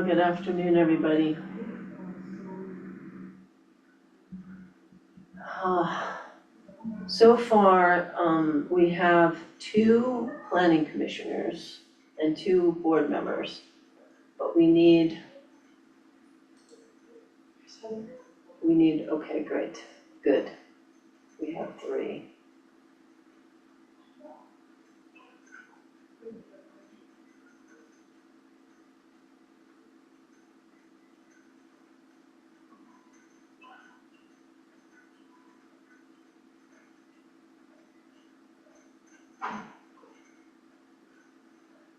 Good afternoon, everybody. So far, we have 2 planning commissioners and 2 board members, but we need, okay, great, good. We have 3.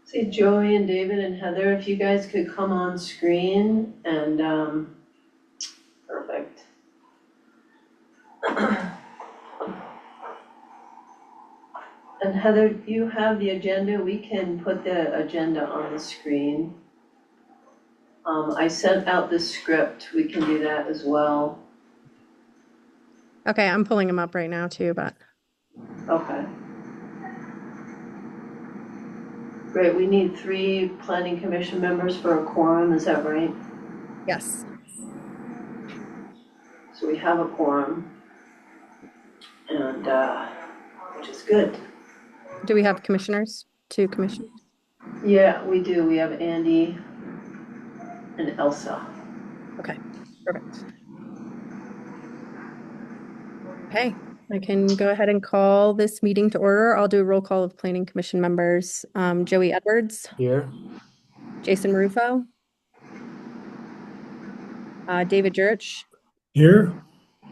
See, Joey and David and Heather, if you guys could come on screen and, perfect. And Heather, you have the agenda, we can put the agenda on the screen. I sent out the script, we can do that as well. Okay, I'm pulling them up right now too, but. Okay. Great, we need 3 planning commission members for a quorum, is that right? Yes. So we have a quorum. And, which is good. Do we have commissioners? 2 commissioners? Yeah, we do, we have Andy and Elsa. Okay, perfect. Okay, I can go ahead and call this meeting to order. I'll do a roll call of planning commission members. Joey Edwards, Here. Jason Marufo, David Jurich, Here.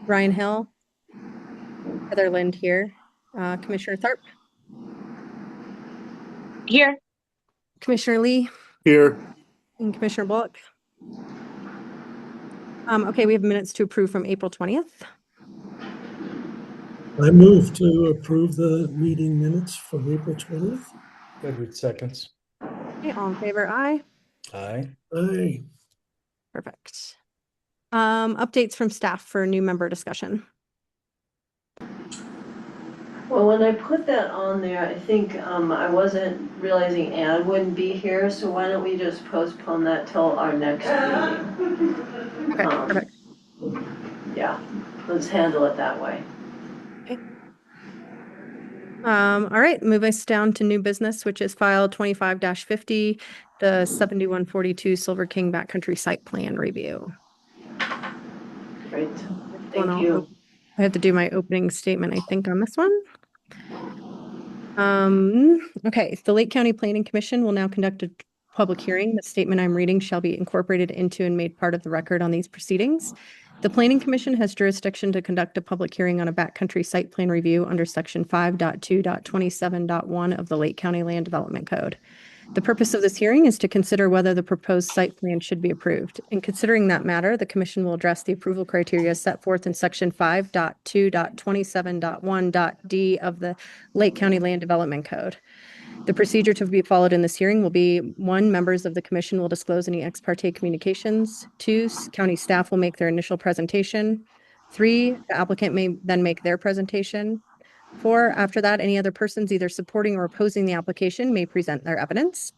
Ryan Hill, Heather Lind here, Commissioner Tharp, Here. Commissioner Lee, Here. and Commissioner Bullock. Okay, we have minutes to approve from April 20th. I move to approve the meeting minutes from April 20th. Edward seconds. Okay, all in favor, aye. Aye. Aye. Perfect. Updates from staff for new member discussion. Well, when I put that on there, I think, I wasn't realizing Ann wouldn't be here, so why don't we just postpone that till our next meeting? Okay, perfect. Yeah, let's handle it that way. Okay. All right, move us down to new business, which is file 25-50, the 7142 Silver King Backcountry Site Plan Review. Great, thank you. I have to do my opening statement, I think, on this one. Okay, the Lake County Planning Commission will now conduct a public hearing. The statement I'm reading shall be incorporated into and made part of the record on these proceedings. The Planning Commission has jurisdiction to conduct a public hearing on a backcountry site plan review under section 5.2.27.1 of the Lake County Land Development Code. The purpose of this hearing is to consider whether the proposed site plan should be approved. In considering that matter, the Commission will address the approval criteria set forth in section 5.2.27.1.d of the Lake County Land Development Code. The procedure to be followed in this hearing will be 1, members of the commission will disclose any ex parte communications. 2, county staff will make their initial presentation. 3, the applicant may then make their presentation. 4, after that, any other persons either supporting or opposing the application may present their evidence.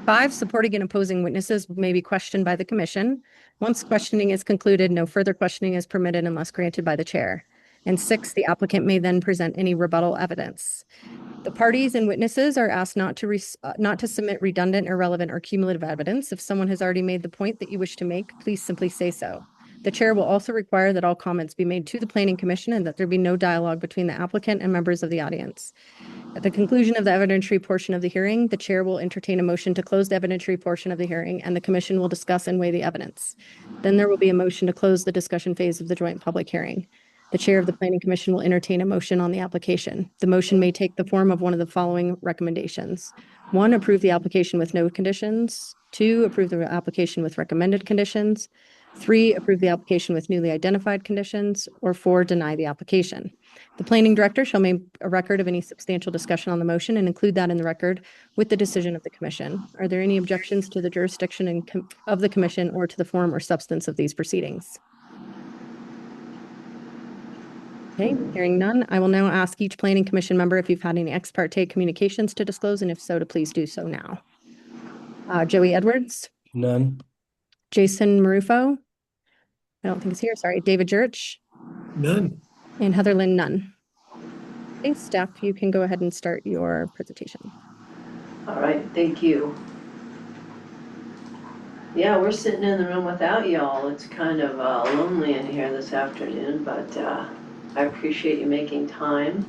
5, supporting and opposing witnesses may be questioned by the commission. Once questioning is concluded, no further questioning is permitted unless granted by the chair. And 6, the applicant may then present any rebuttal evidence. The parties and witnesses are asked not to submit redundant, irrelevant, or cumulative evidence. If someone has already made the point that you wish to make, please simply say so. The chair will also require that all comments be made to the Planning Commission and that there be no dialogue between the applicant and members of the audience. At the conclusion of the evidentiary portion of the hearing, the chair will entertain a motion to close the evidentiary portion of the hearing, and the commission will discuss and weigh the evidence. Then there will be a motion to close the discussion phase of the joint public hearing. The chair of the Planning Commission will entertain a motion on the application. The motion may take the form of one of the following recommendations. 1, approve the application with no conditions. 2, approve the application with recommended conditions. 3, approve the application with newly identified conditions. Or 4, deny the application. The planning director shall make a record of any substantial discussion on the motion and include that in the record with the decision of the commission. Are there any objections to the jurisdiction of the commission or to the form or substance of these proceedings? Okay, hearing none, I will now ask each planning commission member if you've had any ex parte communications to disclose, and if so, to please do so now. Joey Edwards, None. Jason Marufo. I don't think he's here, sorry. David Jurich None. and Heather Lynn Nunn. Okay, staff, you can go ahead and start your presentation. All right, thank you. Yeah, we're sitting in the room without y'all. It's kind of lonely in here this afternoon, but I appreciate you making time.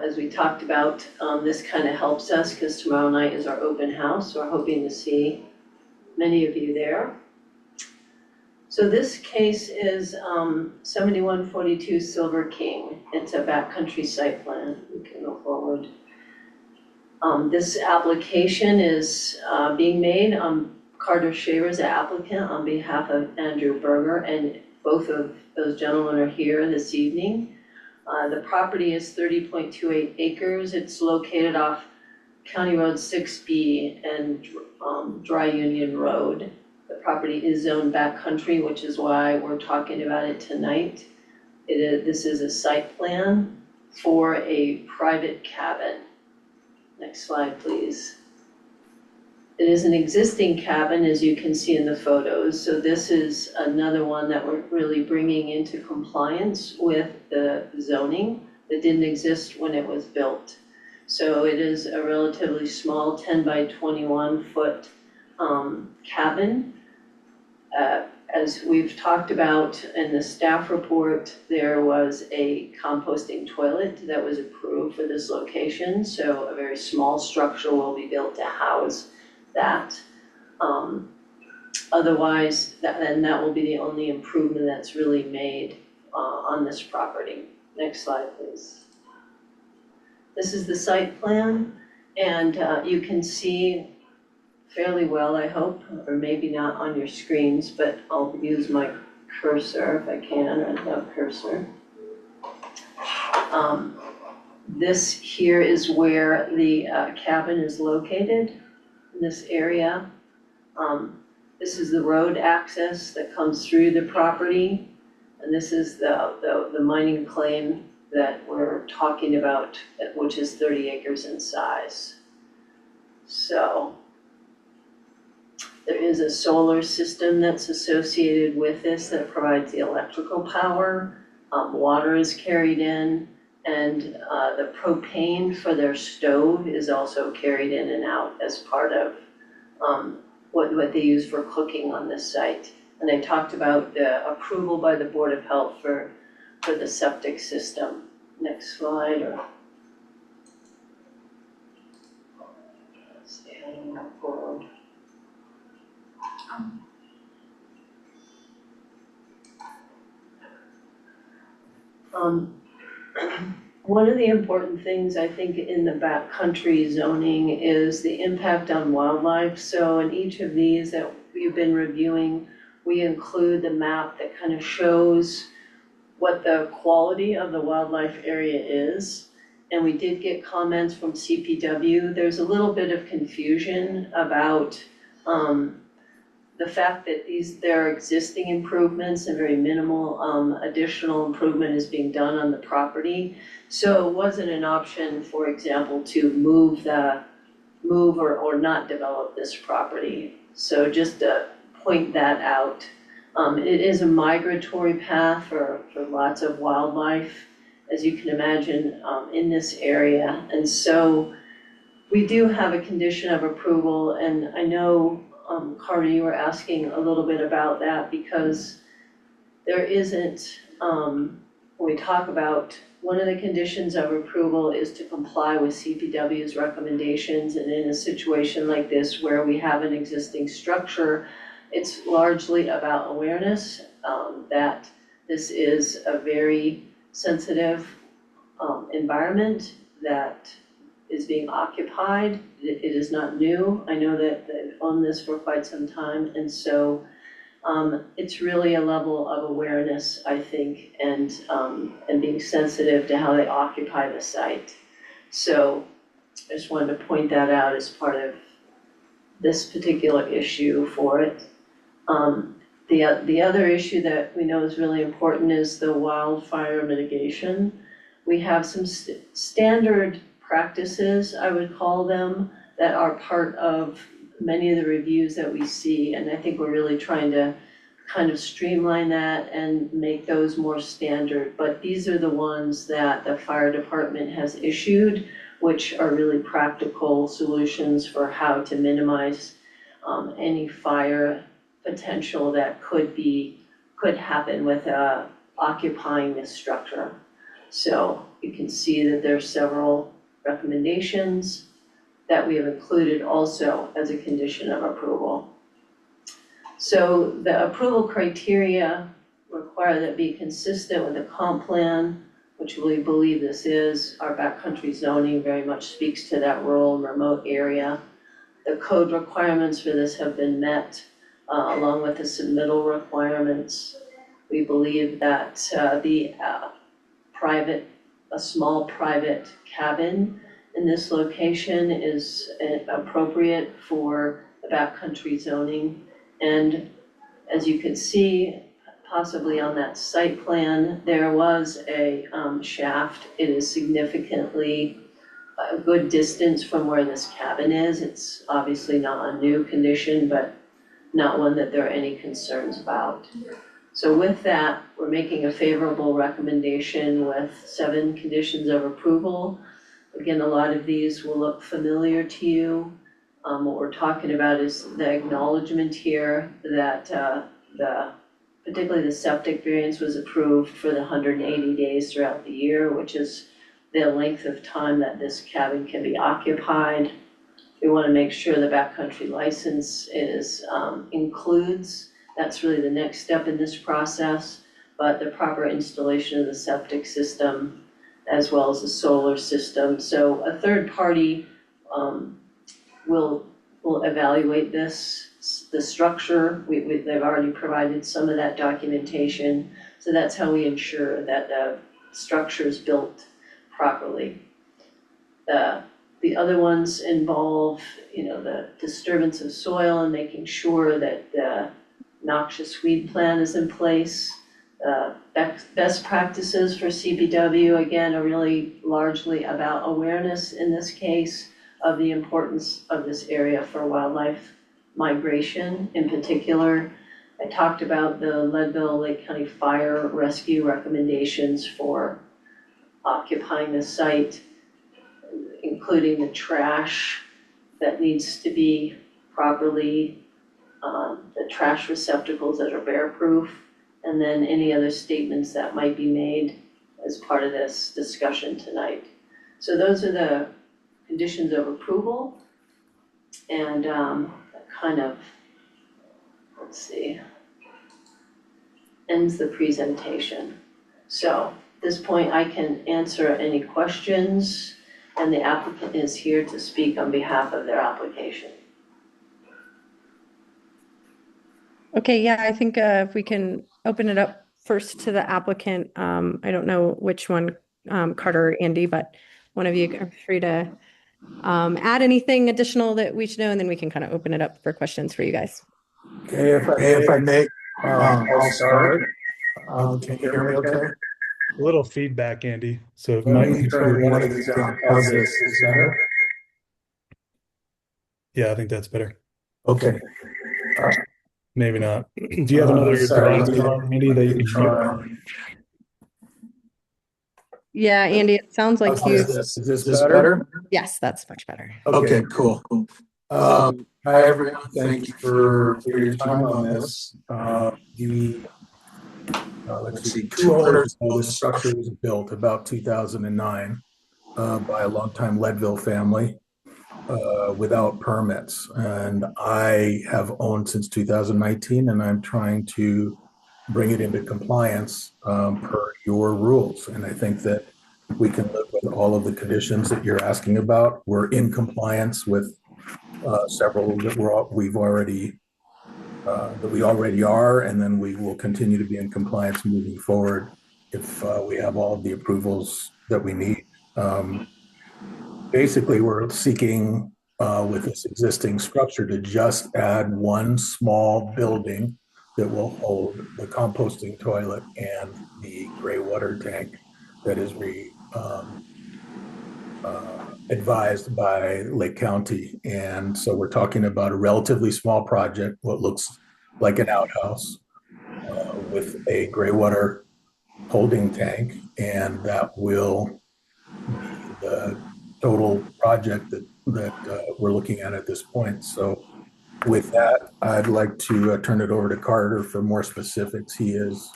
As we talked about, this kind of helps us because tomorrow night is our open house. So we're hoping to see many of you there. So this case is 7142 Silver King. It's a backcountry site plan. We can go forward. This application is being made on Carter Shaver is the applicant on behalf of Andrew Berger, and both of those gentlemen are here this evening. The property is 30.28 acres. It's located off County Road 6B and Dry Union Road. The property is zoned backcountry, which is why we're talking about it tonight. This is a site plan for a private cabin. Next slide, please. It is an existing cabin, as you can see in the photos. So this is another one that we're really bringing into compliance with the zoning that didn't exist when it was built. So it is a relatively small 10 by 21 foot cabin. As we've talked about in the staff report, there was a composting toilet that was approved for this location. So a very small structure will be built to house that. Otherwise, that will be the only improvement that's really made on this property. Next slide, please. This is the site plan, and you can see fairly well, I hope, or maybe not on your screens, but I'll use my cursor if I can, or the cursor. This here is where the cabin is located. This area. This is the road access that comes through the property, and this is the mining claim that we're talking about, which is 30 acres in size. So there is a solar system that's associated with this that provides the electrical power. Water is carried in, and the propane for their stove is also carried in and out as part of what they use for cooking on this site. And they talked about the approval by the Board of Health for the septic system. Next slide. Let's see, how do we move forward? One of the important things I think in the backcountry zoning is the impact on wildlife. So in each of these that we've been reviewing, we include the map that kind of shows what the quality of the wildlife area is. And we did get comments from CPW. There's a little bit of confusion about the fact that there are existing improvements and very minimal additional improvement is being done on the property. So it wasn't an option, for example, to move or not develop this property. So just to point that out. It is a migratory path for lots of wildlife, as you can imagine, in this area. And so we do have a condition of approval, and I know Carter, you were asking a little bit about that because there isn't, when we talk about one of the conditions of approval is to comply with CPW's recommendations. And in a situation like this where we have an existing structure, it's largely about awareness that this is a very sensitive environment that is being occupied. It is not new. I know that they've owned this for quite some time, and so it's really a level of awareness, I think, and being sensitive to how they occupy the site. So I just wanted to point that out as part of this particular issue for it. The other issue that we know is really important is the wildfire mitigation. We have some standard practices, I would call them, that are part of many of the reviews that we see, and I think we're really trying to kind of streamline that and make those more standard. But these are the ones that the fire department has issued, which are really practical solutions for how to minimize any fire potential that could happen with occupying this structure. So you can see that there are several recommendations that we have included also as a condition of approval. So the approval criteria require that it be consistent with the comp plan, which we believe this is. Our backcountry zoning very much speaks to that rural and remote area. The code requirements for this have been met, along with the submittal requirements. We believe that a small private cabin in this location is appropriate for the backcountry zoning. And as you can see, possibly on that site plan, there was a shaft. It is significantly a good distance from where this cabin is. It's obviously not a new condition, but not one that there are any concerns about. So with that, we're making a favorable recommendation with 7 conditions of approval. Again, a lot of these will look familiar to you. What we're talking about is the acknowledgement here that particularly the septic variance was approved for the 180 days throughout the year, which is the length of time that this cabin can be occupied. We want to make sure the backcountry license includes, that's really the next step in this process, but the proper installation of the septic system as well as the solar system. So a third party will evaluate the structure. They've already provided some of that documentation. So that's how we ensure that the structure is built properly. The other ones involve, the disturbance of soil and making sure that the noxious weed plan is in place. Best practices for CPW, again, are really largely about awareness in this case of the importance of this area for wildlife migration in particular. I talked about the Leadville Lake County Fire Rescue recommendations for occupying the site, including the trash that needs to be properly, the trash receptacles that are bear proof, and then any other statements that might be made as part of this discussion tonight. So those are the conditions of approval, and that kind of, ends the presentation. So at this point, I can answer any questions, and the applicant is here to speak on behalf of their application. Okay, yeah, I think if we can open it up first to the applicant. I don't know which one, Carter or Andy, but one of you are free to add anything additional that we should know, and then we can kind of open it up for questions for you guys. Okay, if I may, I'll start. Can you hear me okay? A little feedback, Andy. So Let me turn one of these down. How's this? Is better? yeah, I think that's better. Okay. Maybe not. Do you have another device, Andy, that you can try? Yeah, Andy, it sounds like you. Is this better? Yes, that's much better. Okay, cool. Hi, everyone. Thank you for your time on this. Let's see, 2 owners ago, this structure was built about 2009 by a longtime Leadville family without permits. And I have owned since 2019, and I'm trying to bring it into compliance per your rules. And I think that we can live with all of the conditions that you're asking about. We're in compliance with several that we already are, and then we will continue to be in compliance moving forward if we have all of the approvals that we need. Basically, we're seeking with this existing structure to just add one small building that will hold the composting toilet and the gray water tank that is advised by Lake County. And so we're talking about a relatively small project, what looks like an outhouse with a gray water holding tank, and that will be the total project that we're looking at this point. So with that, I'd like to turn it over to Carter for more specifics. He is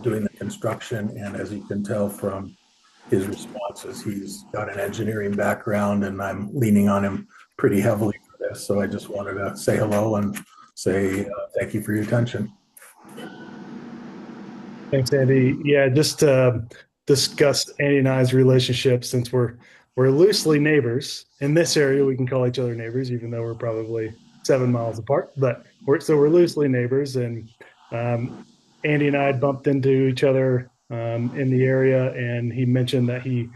doing the construction, and as you can tell from his responses, he's got an engineering background, and I'm leaning on him pretty heavily for this. So I just wanted to say hello and say thank you for your attention. Thanks, Andy. Yeah, just to discuss Andy and I's relationship, since we're loosely neighbors in this area, we can call each other neighbors, even though we're probably 7 miles apart. But we're loosely neighbors, and Andy and I had bumped into each other in the area, and he mentioned that he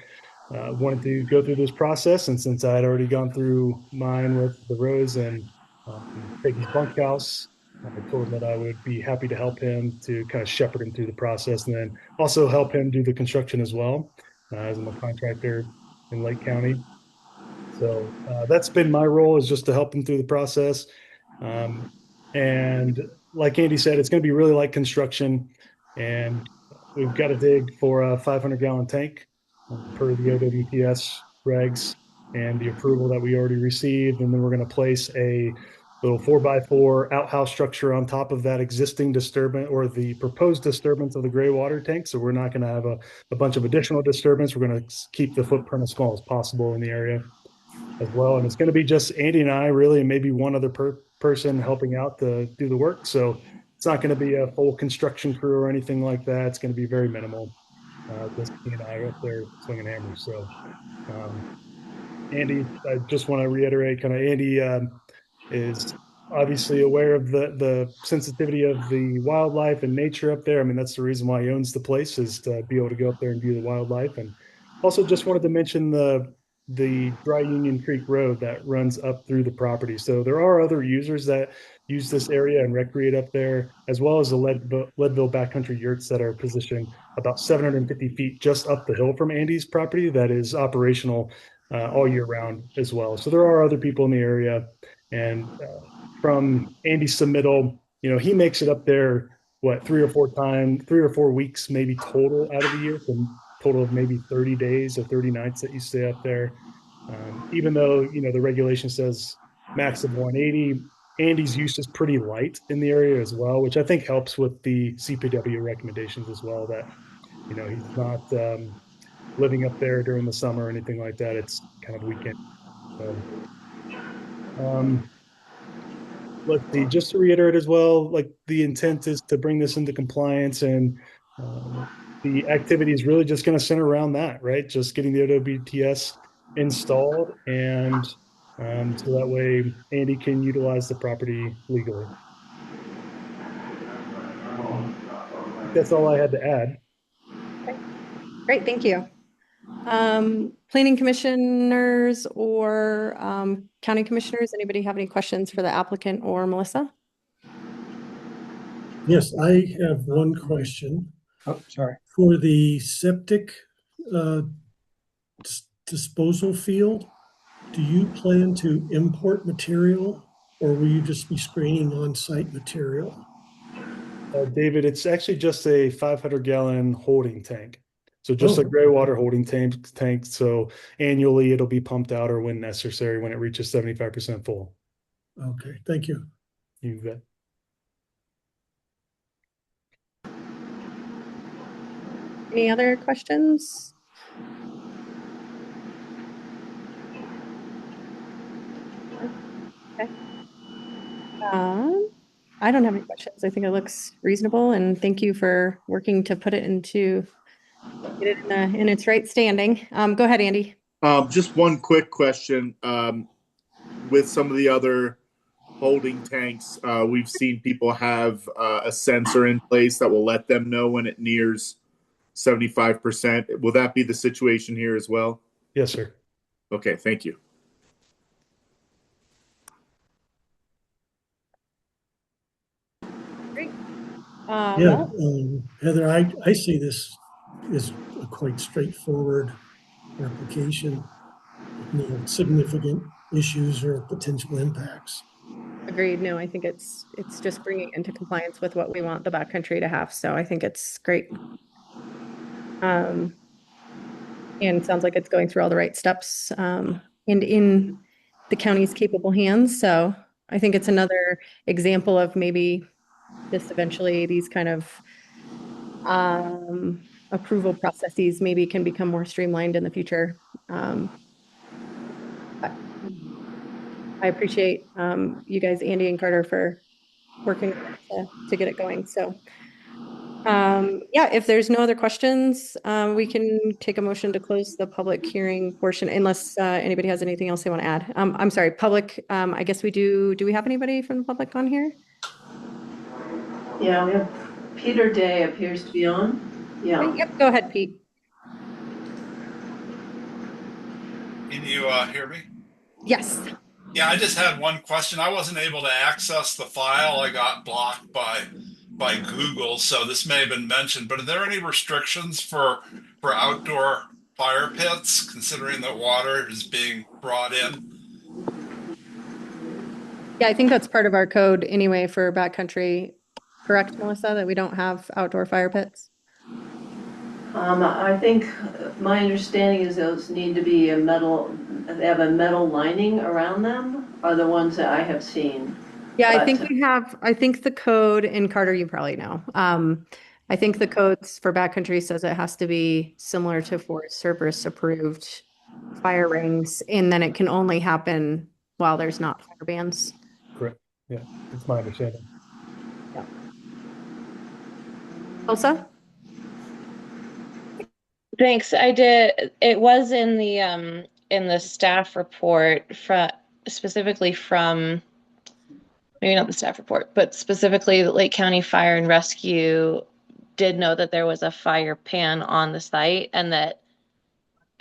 wanted to go through this process. And since I had already gone through mine with the Rose and Peggy's bunkhouse, I told him that I would be happy to help him to kind of shepherd him through the process, and then also help him do the construction as well, as I'm a contractor in Lake County. So that's been my role, is just to help him through the process. And like Andy said, it's going to be really light construction, and we've got to dig for a 500-gallon tank per the OWPS regs and the approval that we already received. And then we're going to place a little 4x4 outhouse structure on top of that existing disturbance, or the proposed disturbance of the gray water tank. So we're not going to have a bunch of additional disturbance. We're going to keep the footprint as small as possible in the area as well. And it's going to be just Andy and I, really, and maybe one other person helping out to do the work. So it's not going to be a full construction crew or anything like that. It's going to be very minimal. Just me and I up there swinging hammers. So Andy, I just want to reiterate, kind of Andy is obviously aware of the sensitivity of the wildlife and nature up there. I mean, that's the reason why he owns the place, is to be able to go up there and view the wildlife. And also just wanted to mention the Dry Union Creek Road that runs up through the property. So there are other users that use this area and recreate up there, as well as the Leadville backcountry yurts that are positioned about 750 feet just up the hill from Andy's property that is operational all year round as well. So there are other people in the area. And from Andy's submittal, he makes it up there, 3 or 4 weeks, maybe total out of the year, from total of maybe 30 days or 30 nights that you stay up there. Even though, the regulation says max of 180, Andy's use is pretty light in the area as well, which I think helps with the CPW recommendations as well, that, he's not living up there during the summer or anything like that. It's kind of weekend. So, let's see, just to reiterate as well, like the intent is to bring this into compliance, and the activity is really just going to center around that, right? Just getting the OWTS installed, and so that way Andy can utilize the property legally. That's all I had to add. Okay. Great, thank you. Planning commissioners or county commissioners, anybody have any questions for the applicant or Melissa? Yes, I have one question. Oh, sorry. For the septic disposal field, do you plan to import material, or will you just be screening on-site material? David, it's actually just a 500-gallon holding tank. So just a gray water holding tank. So annually it'll be pumped out, or when necessary, when it reaches 75% full. Okay, thank you. You bet. Any other questions? Okay. I don't have any questions. I think it looks reasonable, and thank you for working to put it get it in its right standing. Go ahead, Andy. Just one quick question. With some of the other holding tanks, we've seen people have a sensor in place that will let them know when it nears 75%. Will that be the situation here as well? Yes, sir. Okay, thank you. Great. Yeah, Heather, I see this as a quite straightforward application. significant issues or potential impacts. Agreed. No, I think it's just bringing into compliance with what we want the backcountry to have. So I think it's great. And it sounds like it's going through all the right steps and in the county's capable hands. So I think it's another example of maybe this eventually these kind of approval processes maybe can become more streamlined in the future. I appreciate you guys, Andy and Carter, for working to get it going. So yeah, if there's no other questions, we can take a motion to close the public hearing portion unless anybody has anything else they want to add. I'm sorry, public, I guess we do we have anybody from the public on here? Yeah, we have Peter Day appears to be on. Yeah. Yep, go ahead, Pete. Can you hear me? Yes. Yeah, I just had one question. I wasn't able to access the file. I got blocked by Google, so this may have been mentioned, but are there any restrictions for outdoor fire pits, considering that water is being brought in? Yeah, I think that's part of our code anyway for backcountry. Correct, Melissa, that we don't have outdoor fire pits? I think my understanding is those need to be they have a metal lining around them, are the ones that I have seen. Yeah, I think I think the code, and Carter, you probably know. I think the codes for backcountry says it has to be similar to Forest Service approved fire rings, and then it can only happen while there's not fire bans. Correct. Yeah, that's my understanding. Yeah. Elsa? Thanks. I did. It was in the staff report specifically from, maybe not the staff report, but specifically the Lake County Fire and Rescue did know that there was a fire pan on the site and that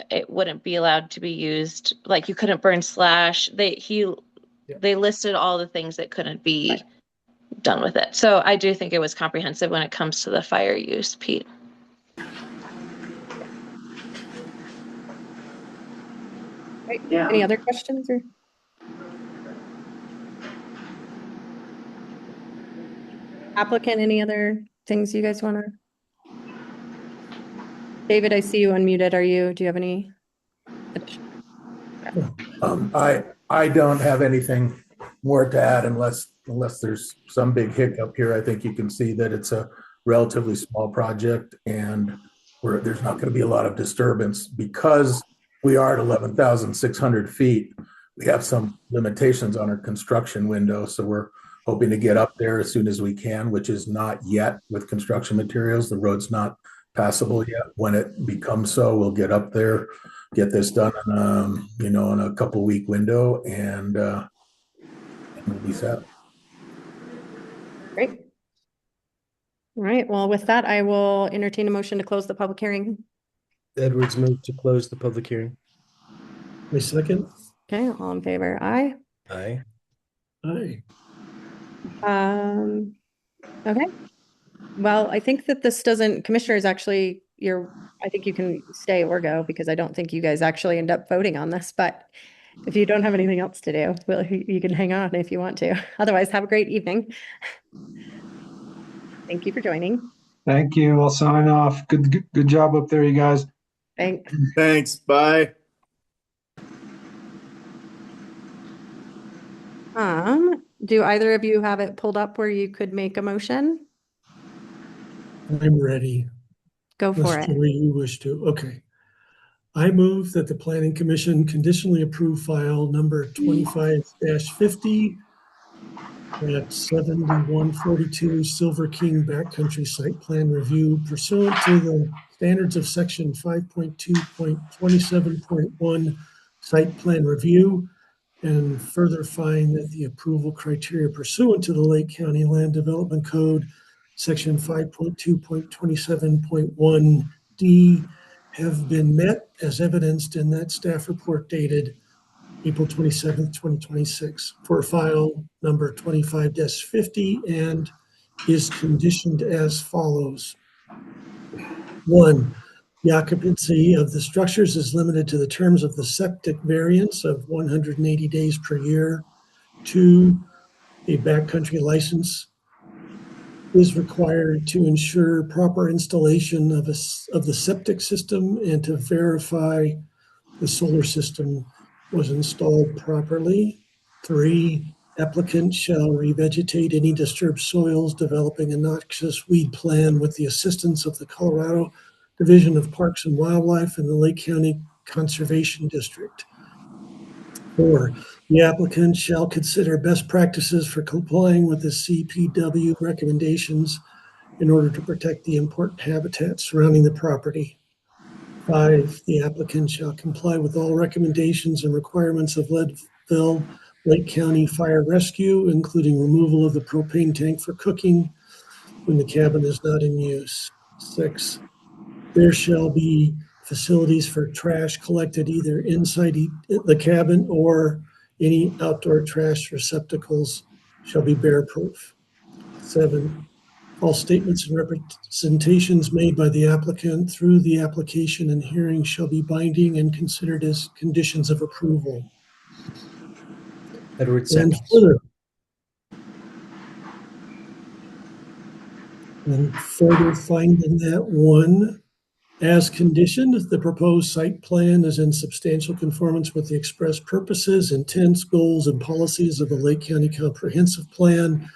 it wouldn't be allowed to be used. Like you couldn't burn slash. They listed all the things that couldn't be done with it. So I do think it was comprehensive when it comes to the fire use, Pete. Yeah. Any other questions or? Applicant, any other things you guys want to? David, I see you unmuted. Do you have any? I don't have anything more to add unless there's some big hiccup here. I think you can see that it's a relatively small project and there's not going to be a lot of disturbance because we are at 11,600 feet. We have some limitations on our construction window, so we're hoping to get up there as soon as we can, which is not yet with construction materials. The road's not passable yet. When it becomes so, we'll get up there, get this done in a couple week window, and we'll be set. Great. All right. Well, with that, I will entertain a motion to close the public hearing. Edwards moved to close the public hearing. My second. Okay, all in favor? Aye. Aye. Aye. Okay. Well, I think that this doesn't, commissioners, actually, I think you can stay or go because I don't think you guys actually end up voting on this, but if you don't have anything else to do, well, you can hang on if you want to. Otherwise, have a great evening. Thank you for joining. Thank you. I'll sign off. Good job up there, you guys. Thanks. Thanks. Bye. Do either of you have it pulled up where you could make a motion? I'm ready. Go for it. The way you wish to. Okay. I move that the Planning Commission conditionally approve file number 25-50 at 7142 Silver King Backcountry Site Plan Review pursuant to the standards of section 5.2.27.1 Site Plan Review, and further find that the approval criteria pursuant to the Lake County Land Development Code, section 5.2.27.1D, have been met as evidenced in that staff report dated April 27th, 2026 for file number 25-50 and is conditioned as follows. 1, The occupancy of the structures is limited to the terms of the septic variance of 180 days per year. 2, a backcountry license is required to ensure proper installation of the septic system and to verify the solar system was installed properly. 3, applicant shall revegetate any disturbed soils, developing a noxious weed plan with the assistance of the Colorado Division of Parks and Wildlife and the Lake County Conservation District. 4, the applicant shall consider best practices for complying with the CPW recommendations in order to protect the important habitat surrounding the property. 5, the applicant shall comply with all recommendations and requirements of Leadville Lake County Fire Rescue, including removal of the propane tank for cooking when the cabin is not in use. 6, there shall be facilities for trash collected either inside the cabin or any outdoor trash receptacles shall be bear proof. 7, all statements and representations made by the applicant through the application and hearing shall be binding and considered as conditions of approval. Edward And seconds. further finding that 1, as conditioned, the proposed site plan is in substantial conformance with the express purposes, intents, goals, and policies of the Lake County Comprehensive Plan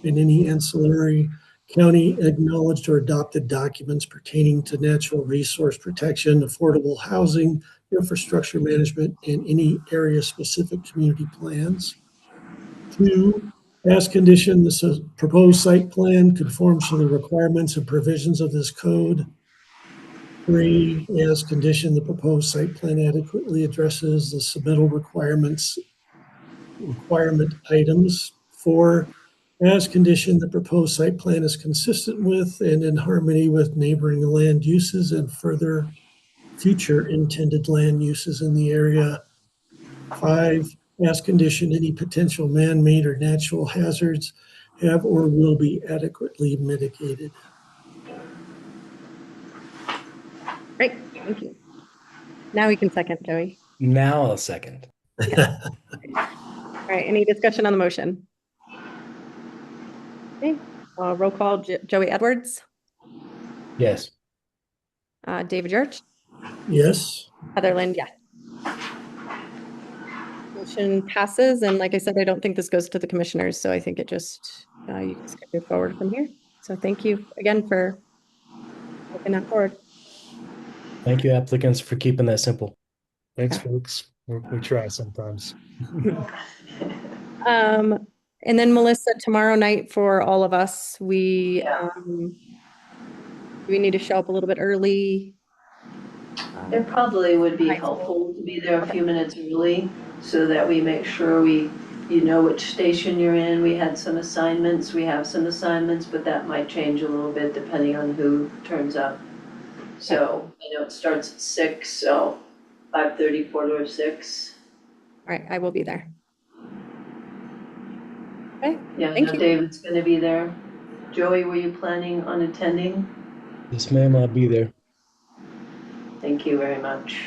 and any ancillary county acknowledged or adopted documents pertaining to natural resource protection, affordable housing, infrastructure management, and any area-specific community plans. 2, as conditioned, the proposed site plan conforms to the requirements and provisions of this code. 3, as conditioned, the proposed site plan adequately addresses the submittal requirement items. 4, as conditioned, the proposed site plan is consistent with and in harmony with neighboring land uses and further future intended land uses in the area. 5, as conditioned, any potential man-made or natural hazards have or will be adequately mitigated. Great, thank you. Now we can second, Joey. Now I'll second. All right, any discussion on the motion? Okay, roll call, Joey Edwards, Yes. David Yurch, Yes. Heather Lind, yes. Motion passes, and like I said, I don't think this goes to the commissioners, so I think it just, you can move forward from here. So thank you again for looking that forward. Thank you, applicants, for keeping that simple. Thanks, folks. We try sometimes. And then Melissa, tomorrow night for all of us, we need to show up a little bit early. It probably would be helpful to be there a few minutes early so that we make sure you know which station you're in. We have some assignments, but that might change a little bit depending on who turns up. So I know it starts at 6, so 5:30, 5:45. All right, I will be there. Okay. Yeah, Thank no, you. David's gonna be there. Joey, were you planning on attending? Yes, ma'am, I'll be there. Thank you very much.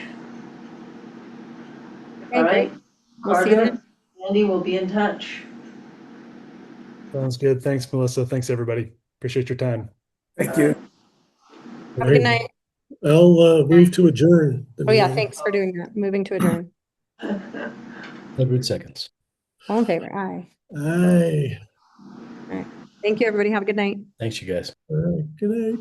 Okay, All great. right, We'll see you Carter, then. Andy will be in touch. Sounds good. Thanks, Melissa. Thanks, everybody. Appreciate your time. Thank you. Have a good night. I'll move to adjourn. the Oh yeah, meeting. thanks for doing that. Moving to adjourn. Edward seconds. All in favor, aye. Aye. Thank you, everybody. Have a good night. Thanks, you guys. All right. Good night.